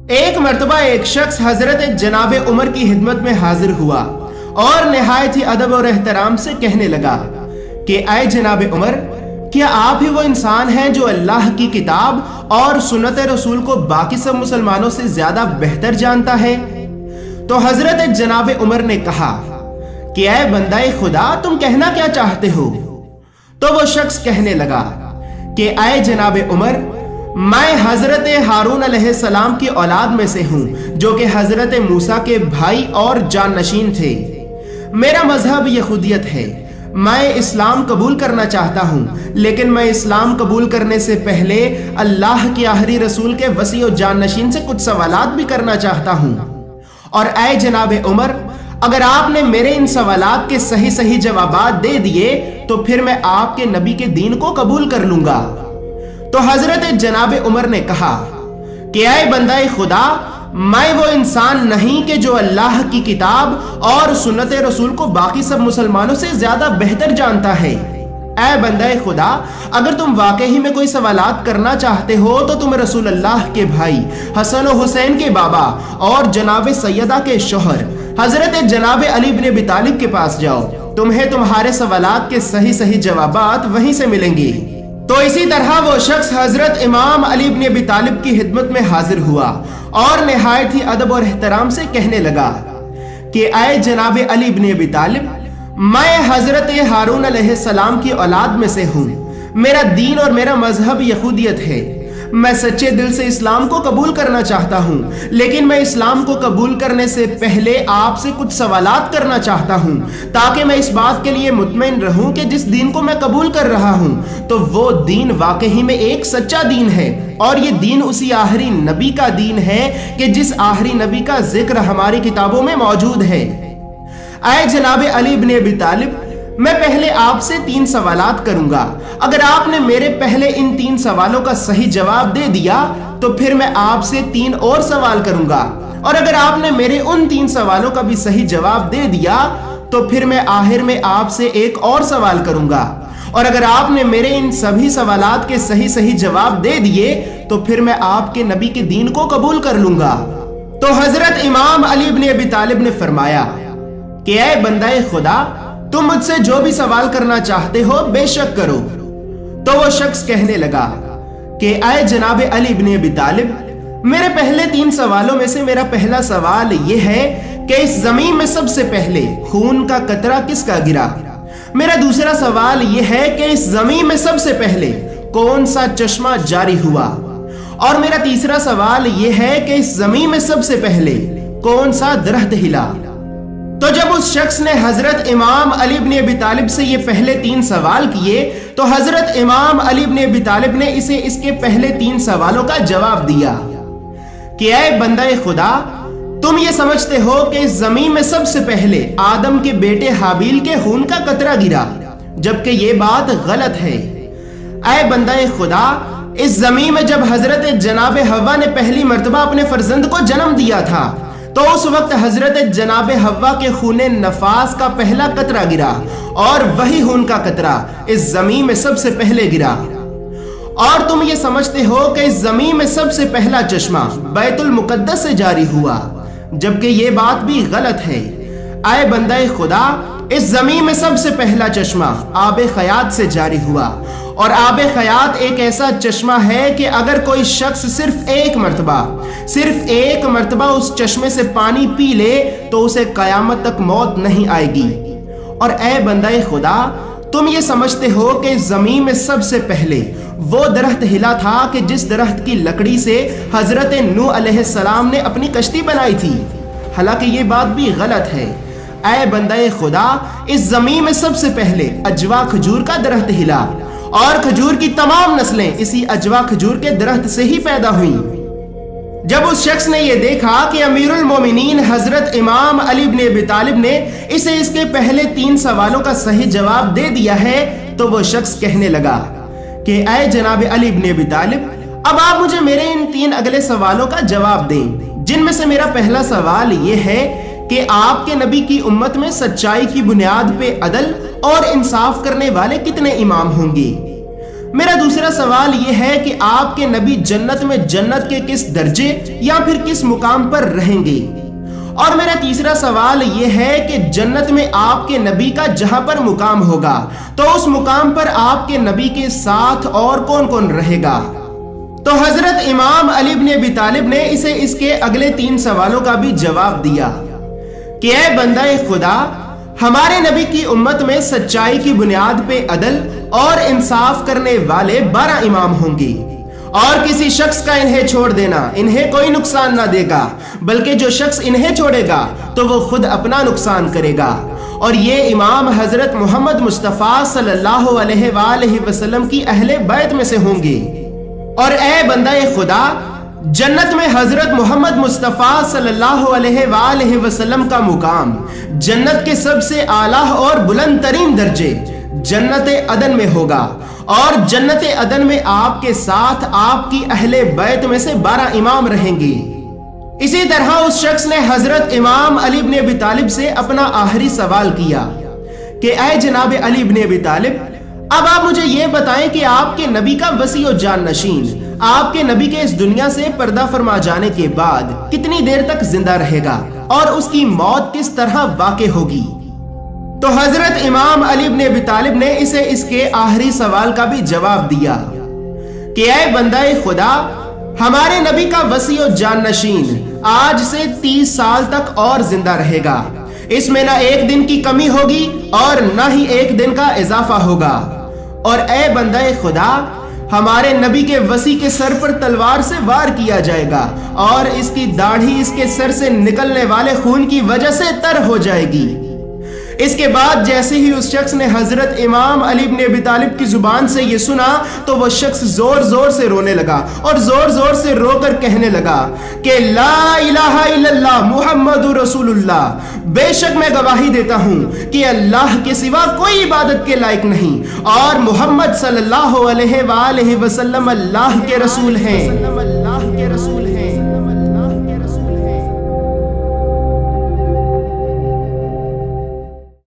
एक मर्तबा एक शख्स हजरत जनाब उमर की खिदमत में हाजिर हुआ और निहायत ही अदब और एहतराम से कहने लगा कि ऐ जनाब उमर, क्या आप ही वो इंसान हैं जो अल्लाह की किताब और सुन्नत रसूल को बाकी सब मुसलमानों से ज्यादा बेहतर जानता है? तो हजरत जनाब उमर ने कहा कि ऐ बंदाए खुदा, तुम कहना क्या चाहते हो? तो वो शख्स कहने लगा कि ऐ जनाब उमर, मैं हजरत हारून अलैहिस्सलाम की औलाद में से हूं, जो कि हजरत मूसा के भाई और जाननशीन थे। मेरा मजहब यहूदियत है। मैं इस्लाम कबूल करना चाहता हूं, लेकिन मैं इस्लाम कबूल करने से पहले अल्लाह के आखिरी रसूल के वसी और जाननशीन से कुछ सवालात भी करना चाहता हूं। और ऐ जनाब उमर, अगर आपने मेरे इन सवालात के सही सही जवाबात दे दिए तो फिर मैं आपके नबी के दीन को कबूल कर लूंगा। तो हजरत जनाब उमर ने कहा कि ऐ बंदाए खुदा, मैं वो इंसान नहीं कि जो अल्लाह की किताब और सुन्नत रसूल को बाकी सब मुसलमानों से ज्यादा बेहतर जानता है। ऐ बंदाए खुदा, अगर तुम वाकई में कोई सवालात करना चाहते हो तो तुम रसूल अल्लाह के भाई हसन और हुसैन के बाबा और जनाब सैयदा के शोहर हजरत जनाब अली इब्न अबी तालिब के पास जाओ। तुम्हें तुम्हारे सवालात के सही सही जवाबात वहीं से मिलेंगे। तो इसी तरह वो शख्स हजरत इमाम अली इब्न अबी तालिब की खिदमत में हाजिर हुआ और निहायत ही अदब और एहतराम से कहने लगा कि ऐ जनाब अली इब्न अबी तालिब, मैं हजरत हारून अलैहिस्सलाम की औलाद में से हूँ। मेरा दीन और मेरा मजहब यहूदियत है। मैं सच्चे दिल से इस्लाम को कबूल करना चाहता हूँ, लेकिन मैं इस्लाम को कबूल करने से पहले आपसे कुछ सवालात करना चाहता हूँ, ताकि मैं इस बात के लिए मुतमईन रहूं कि जिस दीन को मैं कबूल कर रहा हूँ तो वो दीन वाकई में एक सच्चा दीन है, और ये दीन उसी आखिरी नबी का दीन है कि जिस आखिरी नबी का जिक्र हमारी किताबों में मौजूद है। ऐ जनाब अली इब्न अबी तालिब, मैं पहले आपसे 3 सवालात करूंगा। अगर आपने मेरे पहले इन 3 सवालों का सही जवाब दे दिया तो फिर मैं आपसे 3 और सवाल करूंगा, और अगर आपने मेरे उन 3 सवालों का भी सही जवाब दे दिया तो फिर मैं आखिर में आपसे एक और सवाल करूंगा, और अगर आपने मेरे इन सभी सवालात के सही सही जवाब दे दिए तो फिर मैं आपके नबी के दीन को कबूल कर लूंगा। तो हजरत इमाम अली इब्न अबी तालिब ने फरमाया कि ऐ बंदाए खुदा, तुम मुझसे जो भी सवाल करना चाहते हो बेशक करो। तो वो शख्स कहने लगा कि ऐ जनाब अली इब्न अबी तालिब, मेरे पहले 3 सवालों में से मेरा पहला सवाल यह है कि इस जमीन में सबसे पहले खून का कतरा किसका गिरा? मेरा दूसरा सवाल यह है कि इस जमीन में सबसे पहले कौन सा चश्मा जारी हुआ? और मेरा तीसरा सवाल यह है कि इस जमीन में सबसे पहले कौन सा दरख्त हिला? तो जब उस शख्स ने हजरत इमाम अली इब्न अबी तालिब से ये पहले 3 सवाल किए तो हजरत इमाम अली इब्न अबी तालिब ने इसे इसके पहले 3 सवालों का जवाब दिया कि ऐ बंदाए खुदा, तुम ये समझते हो कि इस जमीन में सबसे पहले आदम के बेटे हाबील के खून का कतरा गिरा, जबकि ये बात गलत है। ऐ बंदाए खुदा, इस जमीन में जब हजरत जनाब हव्वा ने पहली मर्तबा अपने फर्जंद को जन्म दिया था तो उस वक्त हजरत जनाब हव्वा के खूने नफास का पहला कतरा गिरा, और वही खून का कतरा इस जमीन में सबसे पहले गिरा। और तुम ये समझते हो कि इस जमीन में सबसे पहला चश्मा बैतुल मुकद्दस से जारी हुआ, जबकि ये बात भी गलत है। ऐ बंदाए खुदा, इस जमीन में सबसे पहला चश्मा आबे खयात से जारी हुआ, और आबे खयात एक ऐसा चश्मा है कि अगर कोई शख्स सिर्फ एक मर्तबा उस चश्मे से पानी पी ले तो उसे कयामत तक मौत नहीं आएगी। और ऐ बंदाए खुदा, तुम ये समझते हो कि इस जमीन में सबसे पहले वो दरख्त हिला था कि जिस दरख्त की लकड़ी से हजरत नूह अलैहिस्सलाम ने अपनी कश्ती बनाई थी, हालांकि ये बात भी गलत है। ऐ बंदाए खुदा, इस जमीन में सबसे पहले अजवा खजूर का दरख्त हिला, और खजूर की तमाम नस्लें इसी अजवा खजूर के दरख्त से ही पैदा हुई। जब उस शख्स ने यह देखा कि अमीरुल मोमिनीन हजरत इमाम अली इब्न अबी तालिब ने इसे इसके पहले 3 सवालों का सही जवाब दे दिया है तो वो शख्स कहने लगा कि ऐ जनाब अली इब्न अबी तालिब, अब आप मुझे मेरे इन 3 अगले सवालों का जवाब दें, जिनमें से मेरा पहला सवाल यह है कि आपके नबी की उम्मत में सच्चाई की बुनियाद पे अदल और इंसाफ करने वाले कितने इमाम होंगे? मेरा दूसरा सवाल यह है कि आपके नबी जन्नत में जन्नत के किस दर्जे या फिर किस मुकाम पर रहेंगे? और मेरा तीसरा सवाल यह है कि जन्नत में आपके नबी का जहां पर मुकाम होगा तो उस मुकाम पर आपके नबी के साथ और कौन कौन रहेगा? तो हजरत इमाम अली इब्न अबी तालिब ने इसे इसके अगले 3 सवालों का भी जवाब दिया कि ऐ बंदा खुदा, हमारे नबी की उम्मत में सच्चाई की बुनियाद पे अदल और इंसाफ करने वाले 12 इमाम होंगे और किसी शख्स का इन्हें छोड़ देना इन्हें कोई नुकसान ना देगा, बल्कि जो शख्स इन्हें छोड़ेगा तो वो खुद अपना नुकसान करेगा। और ये इमाम हजरत मोहम्मद मुस्तफ़ा सल्लल्लाहु अलैहि वसल्लम की अहले बैत में से होंगे। और ए बंदा खुदा, जन्नत में हजरत मोहम्मद मुस्तफ़ा सल्लल्लाहु अलैहि वसल्लम का मुकाम जन्नत के सबसे आला और बुलंद तरीन दर्जे जन्नत अदन में होगा और जन्नत अदन में आपके साथ आपकी अहले बैत में से 12 इमाम रहेंगे। इसी तरह उस शख्स ने हजरत इमाम अली इब्न अबी तालिब से अपना आखिरी सवाल किया कि ऐ जनाब अली इब्न अबी तालिब, अब आप मुझे यह बताएं कि आपके नबी का वसी और जान नशीन आपके नबी के इस दुनिया से पर्दा फरमा जाने के बाद कितनी देर तक जिंदा रहेगा और उसकी मौत किस तरह वाक़ई होगी? तो हजरत इमाम अली इब्न अबी तालिब ने इसे इसके आखिरी सवाल का भी जवाब दिया कि ऐ बंदाए खुदा, हमारे नबी का वसी और जान नशीन आज से 30 साल तक और जिंदा रहेगा। इसमें ना एक दिन की कमी होगी और ना ही एक दिन का इजाफा होगा। और ऐ बंदाए खुदा, हमारे नबी के वसी के सर पर तलवार से वार किया जाएगा और इसकी दाढ़ी इसके सर से निकलने वाले खून की वजह से तर हो जाएगी। इसके बाद जैसे ही उस शख्स ने हजरत इमाम अली इब्न अबी तालिब की जुबान से ये सुना तो वह शख्स जोर जोर से रोने लगा और जोर जोर से रोकर कहने लगा कि ला इलाहा इल्लल्लाह मुहम्मदुर रसूलुल्लाह, बेशक मैं गवाही देता हूं कि अल्लाह के सिवा कोई इबादत के लायक नहीं और मोहम्मद सल्लल्लाहु अलैहि वसल्लम अल्लाह के रसूल हैं।